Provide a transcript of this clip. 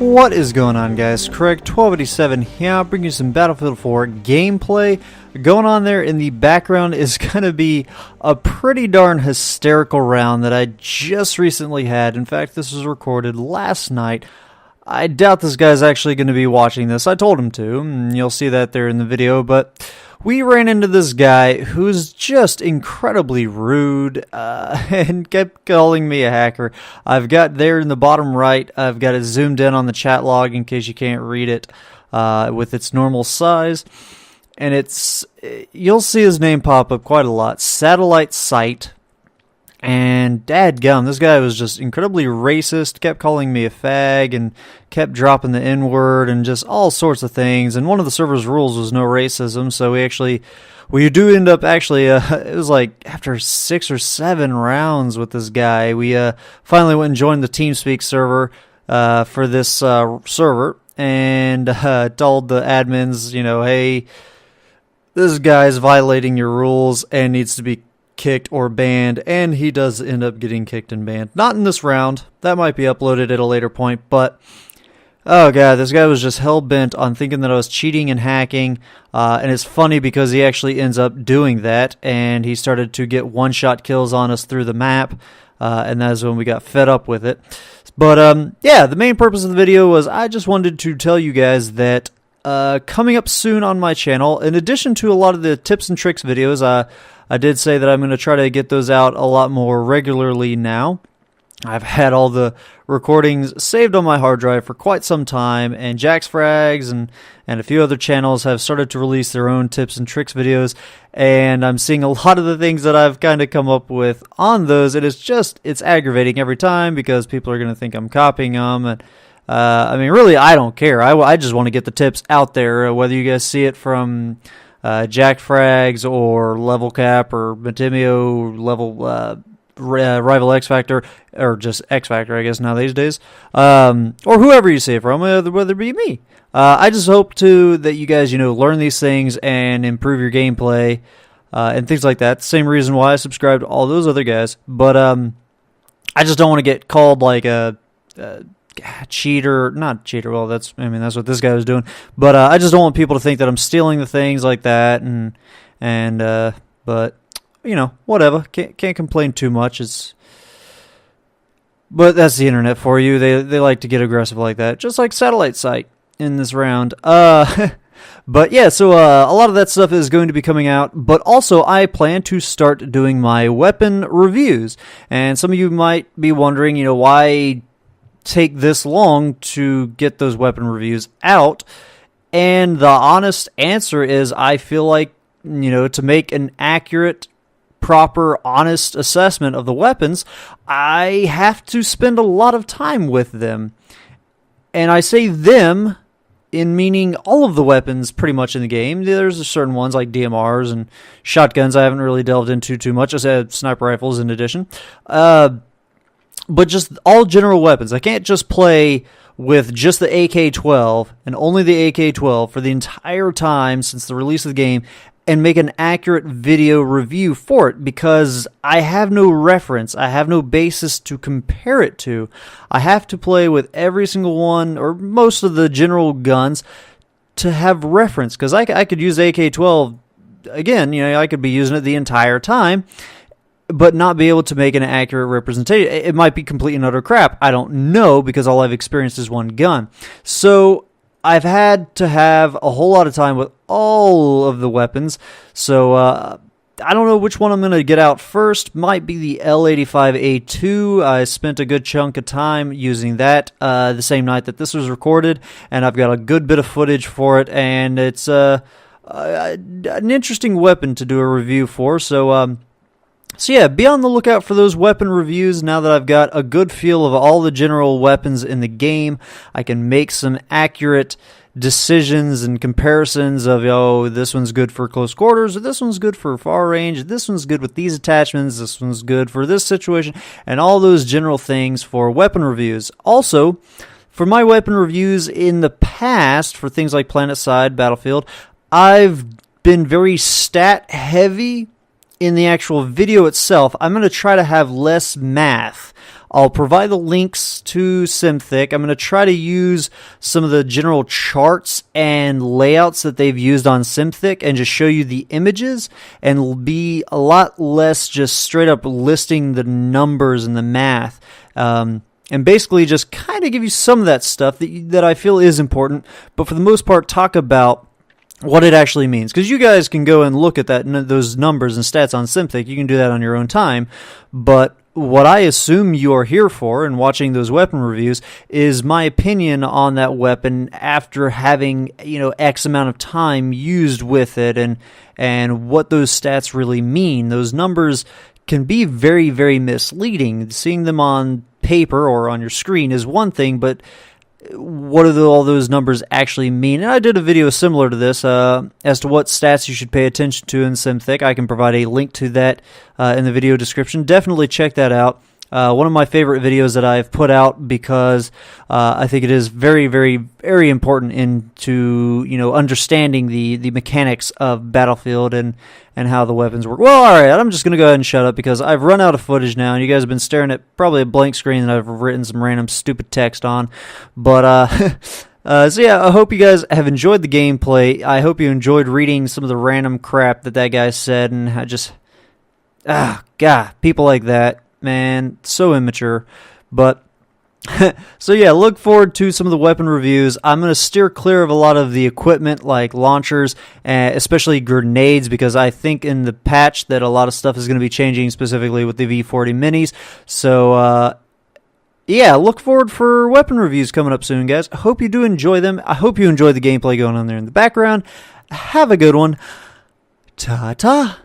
What is going on, guys? Craig 1287 here, bringing you some Battlefield 4 gameplay. Going on there in the background is going to be a pretty darn hysterical round that I just recently had. In fact, this was recorded last night. I doubt this guy's actually going to be watching this. I told him to, and you'll see that there in the video, but we ran into this guy who's just incredibly rude and kept calling me a hacker. I've got there in the bottom right, I've got it zoomed in on the chat log in case you can't read it with its normal size. And you'll see his name pop up quite a lot. Satellite Site. And dadgum, this guy was just incredibly racist, kept calling me a fag, and kept dropping the N-word, and just all sorts of things. And one of the server's rules was no racism, so we do end up actually, it was like after 6 or 7 rounds with this guy, we finally went and joined the TeamSpeak server for this server, and told the admins, you know, hey, this guy's violating your rules and needs to be kicked or banned, and he does end up getting kicked and banned. Not in this round. That might be uploaded at a later point, but oh god, this guy was just hell-bent on thinking that I was cheating and hacking, and it's funny because he actually ends up doing that, and he started to get one-shot kills on us through the map, and that is when we got fed up with it. But yeah, the main purpose of the video was I just wanted to tell you guys that coming up soon on my channel, in addition to a lot of the tips and tricks videos, I did say that I'm going to try to get those out a lot more regularly now. I've had all the recordings saved on my hard drive for quite some time, and Jack's Frags and a few other channels have started to release their own tips and tricks videos, and I'm seeing a lot of the things that I've kind of come up with on those, and it's aggravating every time because people are going to think I'm copying them, and I mean, really, I don't care. I just want to get the tips out there, whether you guys see it from Jack Frags or Level Cap or Matimio Level Rival X Factor, or just X Factor, I guess, now these days, or whoever you see it from, whether it be me. I just hope that you guys, learn these things and improve your gameplay and things like that. Same reason why I subscribe to all those other guys, but I just don't want to get called like a cheater, not cheater. Well, that's what this guy was doing. But I just don't want people to think that I'm stealing the things like that, but whatever. Can't complain too much. But that's the internet for you. They like to get aggressive like that, just like Satellite Site in this round. But yeah, so a lot of that stuff is going to be coming out, but also I plan to start doing my weapon reviews. And some of you might be wondering, why take this long to get those weapon reviews out, and the honest answer is I feel like, to make an accurate, proper, honest assessment of the weapons, I have to spend a lot of time with them. And I say them in meaning all of the weapons pretty much in the game. There's certain ones like DMRs and shotguns I haven't really delved into too much. I said sniper rifles in addition. But just all general weapons. I can't just play with just the AK-12 and only the AK-12 for the entire time since the release of the game and make an accurate video review for it, because I have no reference. I have no basis to compare it to. I have to play with every single one or most of the general guns to have reference, because I could use AK-12 again. I could be using it the entire time, but not be able to make an accurate representation. It might be complete and utter crap. I don't know, because all I've experienced is one gun. So I've had to have a whole lot of time with all of the weapons. So I don't know which one I'm going to get out first. Might be the L85A2. I spent a good chunk of time using that the same night that this was recorded, and I've got a good bit of footage for it, and it's an interesting weapon to do a review for. So yeah, be on the lookout for those weapon reviews. Now that I've got a good feel of all the general weapons in the game, I can make some accurate decisions and comparisons of, this one's good for close quarters, or this one's good for far range, this one's good with these attachments, this one's good for this situation, and all those general things for weapon reviews. Also, for my weapon reviews in the past, for things like PlanetSide, Battlefield, I've been very stat heavy in the actual video itself. I'm going to try to have less math I'll provide the links to Synthic. I'm going to try to use some of the general charts and layouts that they've used on Synthic and just show you the images, and will be a lot less just straight up listing the numbers and the math. And basically just kind of give you some of that stuff that I feel is important, but for the most part talk about what it actually means. Because you guys can go and look at those numbers and stats on Synthic. You can do that on your own time. But what I assume you are here for and watching those weapon reviews is my opinion on that weapon after having, X amount of time used with it, and what those stats really mean. Those numbers can be very, very misleading. Seeing them on paper or on your screen is one thing, but what do all those numbers actually mean? And I did a video similar to this as to what stats you should pay attention to in Synthic. I can provide a link to that in the video description. Definitely check that out. One of my favorite videos that I've put out, because I think it is very, very, very important into understanding the mechanics of Battlefield and how the weapons work. Well, all right, I'm just gonna go ahead and shut up because I've run out of footage now, and you guys have been staring at probably a blank screen that I've written some random stupid text on. But so yeah, I hope you guys have enjoyed the gameplay. I hope you enjoyed reading some of the random crap that guy said, and I just God, people like that. Man, so immature. But so yeah, look forward to some of the weapon reviews. I'm going to steer clear of a lot of the equipment like launchers, especially grenades, because I think in the patch that a lot of stuff is going to be changing, specifically with the V40 minis. So yeah, look forward for weapon reviews coming up soon, guys. I hope you do enjoy them. I hope you enjoy the gameplay going on there in the background. Have a good one. Ta-ta.